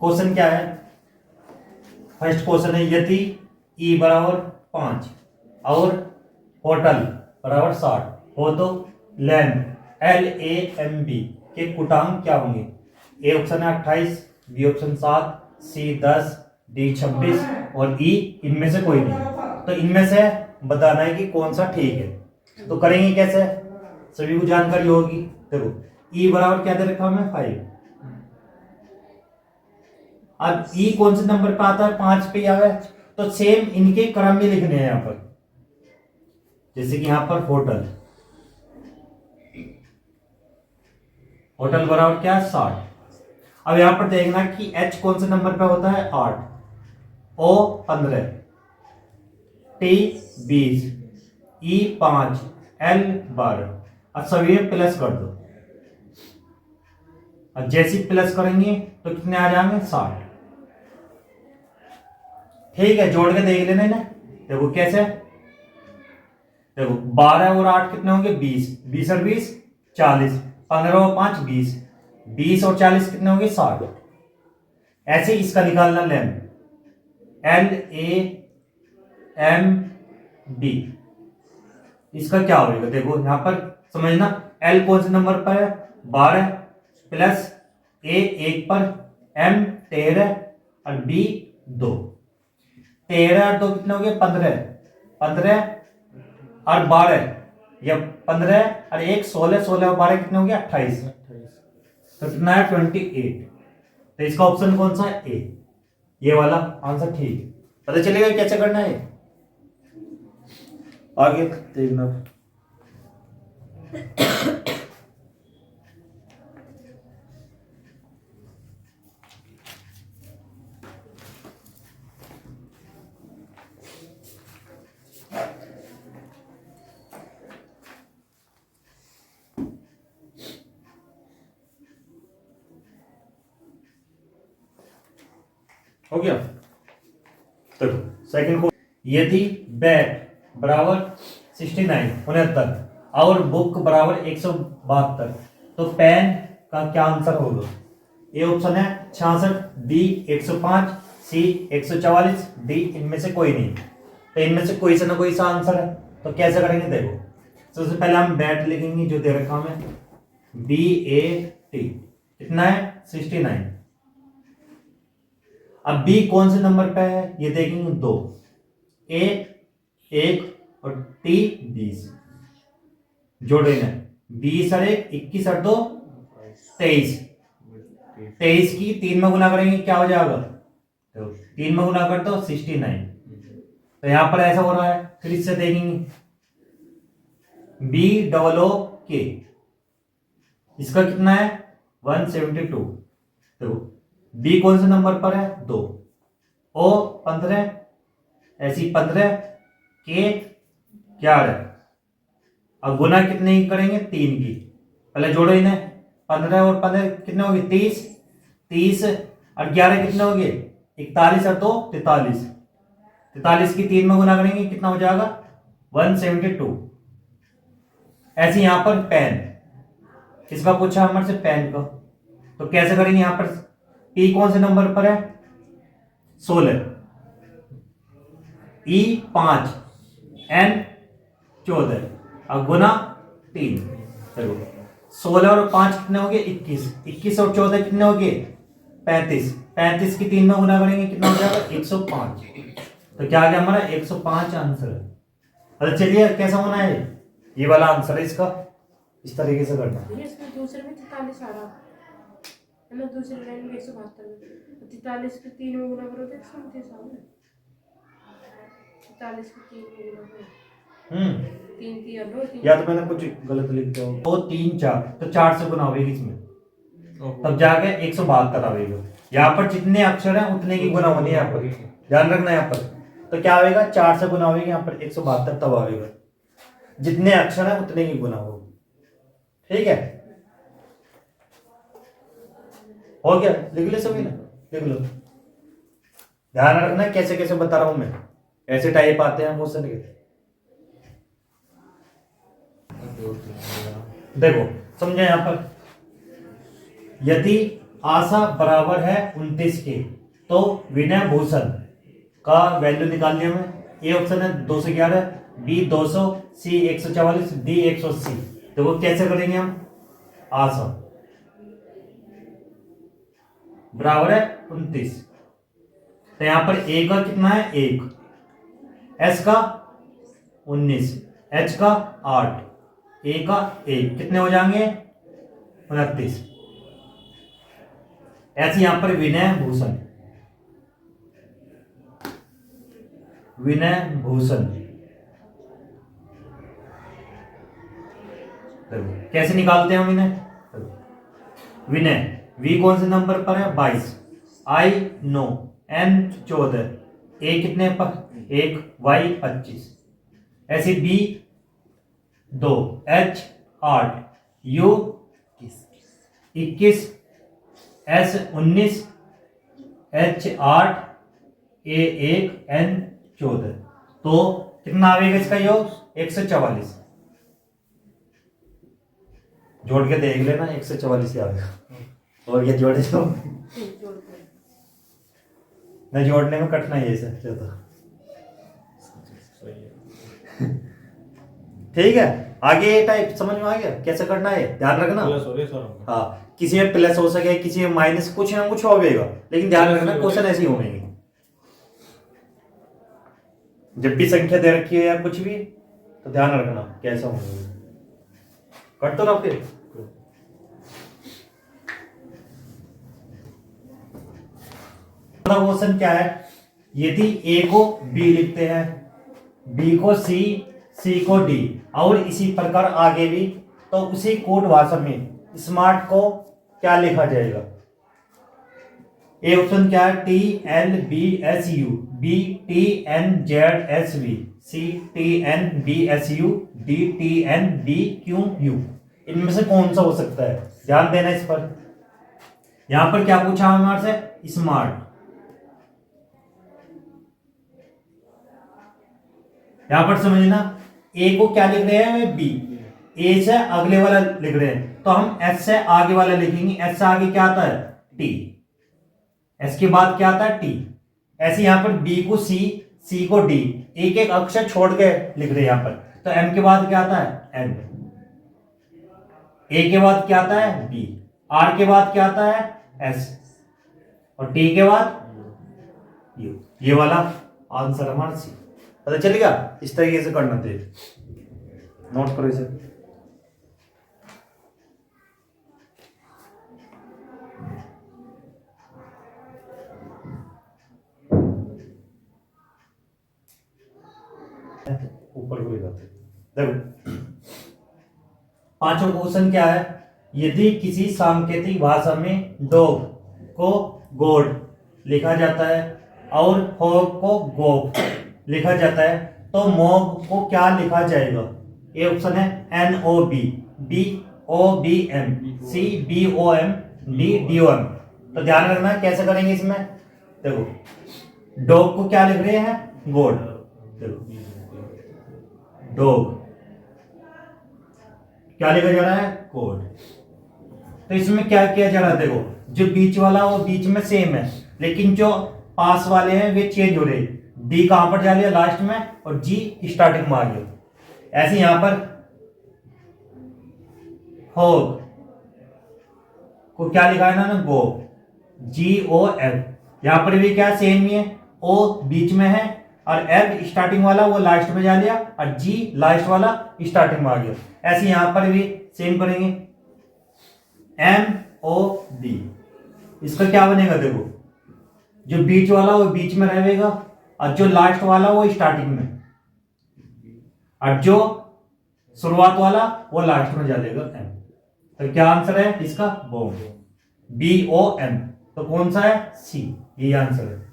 Question क्या है? First question है यदि ई बराबर 5 और होटल बराबर 60 हो तो लैम्ब LAMB के कुटांक क्या होंगे? ए ऑप्शन है 28, बी ऑप्शन 7, सी 10, डी 26 और ई इनमें से कोई नहीं। तो इनमें से बताना है कि कौन सा ठीक है। तो करेंगे कैसे? सभी को जानकारी होगी। देखो ई बराबर क्या दे रखा है? 5। अब ई कौन से नंबर पे आता है? 5 पे आवे। तो सेम इनके क्रम में लिखने हैं यहाँ पर। जैसे कि यहाँ पर होटल, होटल बराबर क्या है? 60। अब यहां पर देखना कि एच कौन से नंबर पे होता है? 8, ओ 15, टी 20, ई 5, एल 12। अब सभी में प्लस कर दो। अब जैसे प्लस करेंगे तो कितने आ जाएंगे? 60। ठीक है, जोड़ के देख लेना ना। देखो कैसे? देखो 12 और 8 कितने होंगे? 20, 20 और 20 40, 15 और 5 20, 20 और 40 कितने होंगे? 60। ऐसे इसका निकालना लैम्ब LAMB। इसका क्या होगा? देखो यहां पर समझना, एल कौन से नंबर पर है? 12 प्लस ए 1 पर, एम 13 और बी 2। 13 और 2 कितने हो गए? 15, 15 और 12 या 15 और 1 16, 16 और 12 कितने हो गए? 28। तो कितना है? 28। तो इसका ऑप्शन कौन सा है? ए, ये वाला आंसर ठीक है। पता चलेगा कैसे करना है? आगे देखना। हो गया? देखो सेकंड को, यदि बैट बराबर 69 69 और बुक बराबर 172 तो पेन का क्या आंसर होगा? ए ऑप्शन है 66, बी 105, सी 144, डी इनमें से कोई नहीं। तो इनमें से कोई सा ना कोई सा आंसर है। तो कैसे करेंगे? देखो सबसे पहले हम बैट लिखेंगे जो दे रखा हमें, BAT कितना है? 69। अब बी कौन से नंबर पे है ये देखेंगे, 2, ए 1 और टी 20। जोड़ेंगे 20 और 1 21 और 2 23। 23 की 3 में गुना करेंगे क्या हो जाएगा? तो 3 में गुना कर दो 69। तो यहां पर ऐसा हो रहा है। फिर इससे देखेंगे BOOK, इसका कितना है? 172। तो बी कौन से नंबर पर है? 2, ओ 15, ऐसी 15, के 11। अब गुना कितने की करेंगे? 3 की। पहले जोड़ो इन्हें, 15 और 15 कितने हो गए? 30, 30 और 11 कितने हो गए? 41 और 2 43। 43 की 3 में गुना करेंगे कितना हो जाएगा? 172। ऐसे यहां पर पेन, किसका पूछा हमारे से? पेन का। तो कैसे करेंगे? यहां पर पी कौन से नंबर पर है? 16, ई 5, एन 14 और गुना 3। चलो 16 और 5 कितने हो गए? 21, 21 और 14 कितने हो गए? 35, 35 की 3 में गुना करेंगे कितना हो जाएगा? 105। तो क्या आ गया हमारा? 105 आंसर है। अच्छा चलिए कैसा होना है? ये वाला आंसर है इसका, इस तरीके से करना है। इसमें दूसरे में 43 आ रहा है ना, दूसरी लाइन में 172 में 43 के 3 में गुना करो तो 129 आ रहा है। 43 के 3 में गुना करो 3 किया लो 3। या तो मैंने कुछ गलत लिख दिया हो। 2 3 4, तो 4 से गुना होगी इसमें, तब जाके 172 आएगा। यहाँ पर जितने अक्षर हैं उतने की गुना होनी है। यहाँ पर ध्यान रखना। यहाँ पर तो क्या आएगा? 4 से गुना होगी, यहाँ पर 172 तब आएगा। जितने अक्षर हैं उतने की गुना होगी। ठीक है, हो गया? लिख ले सभी ना, लिख लो। ध्यान रखना कैसे कैसे बता रहा हूं मैं, ऐसे टाइप आते हैं क्वेश्चन के। देखो समझे, यहां पर यदि आशा बराबर है 29 के, तो विनय भूषण का वैल्यू निकाल लिया हमें। ए ऑप्शन है 211, बी 200, सी 144, डी 180। तो वो कैसे करेंगे हम? आशा बराबर है 29, तो यहां पर ए का कितना है 1, एस का 19, एच का 8, ए का 1, कितने हो जाएंगे 29। ऐसे यहां पर विनय भूषण, विनय भूषण कैसे निकालते हैं हम इन्हें? विनय वी कौन से नंबर पर है 22, आई 9, एन 14, ए कितने पर 1, वाई 25, ऐसे B 2, H 8, U 21, S 19, H 8, A 1, N 14। तो कितना आएगा इसका योग? 144। जोड़ के देख लेना 144 ही आएगा। और ये जोड़े तो नहीं, जोड़ने में कटना ही है इसे तो। ठीक है, आगे ये टाइप समझ में आ गया कैसे करना है, ध्यान रखना। हाँ, किसी में प्लस हो सके, किसी में माइनस, कुछ ना कुछ होगा, लेकिन ध्यान रखना क्वेश्चन ऐसे ही होंगे। जब भी संख्या दे रखी है या कुछ भी, तो ध्यान रखना कैसा होगा। कट तो ना फिर क्वेश्चन क्या है? यदि ए को बी लिखते हैं, बी को सी, सी को डी, और इसी प्रकार आगे भी, तो उसी कोड भाषा में स्मार्ट को क्या लिखा जाएगा? ए ऑप्शन क्या है? T L B S U, B T N Z S V, C T N B S U, D T N D Q U. इनमें से कौन सा हो सकता है? ध्यान देना इस पर। यहां पर क्या पूछा हमारे से? स्मार्ट। यहां पर समझना, ए को क्या लिख रहे हैं? बी। ए से अगले वाला लिख रहे हैं, तो हम एस से आगे वाला लिखेंगे। एस से आगे क्या आता है? टी। एस के बाद क्या आता है? टी। ऐसे यहां पर बी को सी, सी को डी, एक एक अक्षर छोड़ के लिख रहे हैं यहां पर। तो एम के बाद क्या आता है? एन। ए के बाद क्या आता है? बी। आर के बाद क्या आता है? एस। और टी के बाद यू। ये वाला आंसर हमारा सी। पता चलेगा? इस तरीके से करना थे, नोट करो इसे। ऊपर कोई बात देखो, पांचवा क्वेश्चन क्या है? यदि किसी सांकेतिक भाषा में डॉग को गोड लिखा जाता है और हॉग को गोप लिखा जाता है, तो मॉग को क्या लिखा जाएगा? ए ऑप्शन है N O B, B O B M, C B O M, D D O M. तो ध्यान रखना कैसे करेंगे इसमें। देखो, डॉग को क्या लिख रहे हैं? गोड। देखो, डॉग क्या लिखा जा रहा है? कोड। तो इसमें क्या किया जा रहा है? देखो, जो बीच वाला वो बीच में सेम है, लेकिन जो पास वाले हैं वे चेंज हो रहे हैं। डी कहां पर जा लिया? लास्ट में, और जी स्टार्टिंग में आ गया। ऐसे यहां पर होग को क्या लिखा है ना? गो, जी ओ एफ। यहां पर भी क्या सेम ही है, ओ बीच में है और एफ स्टार्टिंग वाला वो लास्ट में जा लिया, और जी लास्ट वाला स्टार्टिंग में आ गया। ऐसे यहां पर भी सेम करेंगे। एम ओ बी, इसका क्या बनेगा? देखो, जो बीच वाला वो बीच में रहेगा, और जो लास्ट वाला वो स्टार्टिंग में, और जो शुरुआत वाला वो लास्ट में जाएगा एम। तो क्या आंसर है इसका? बोम, बी ओ एम। तो कौन सा है? सी। ये आंसर है।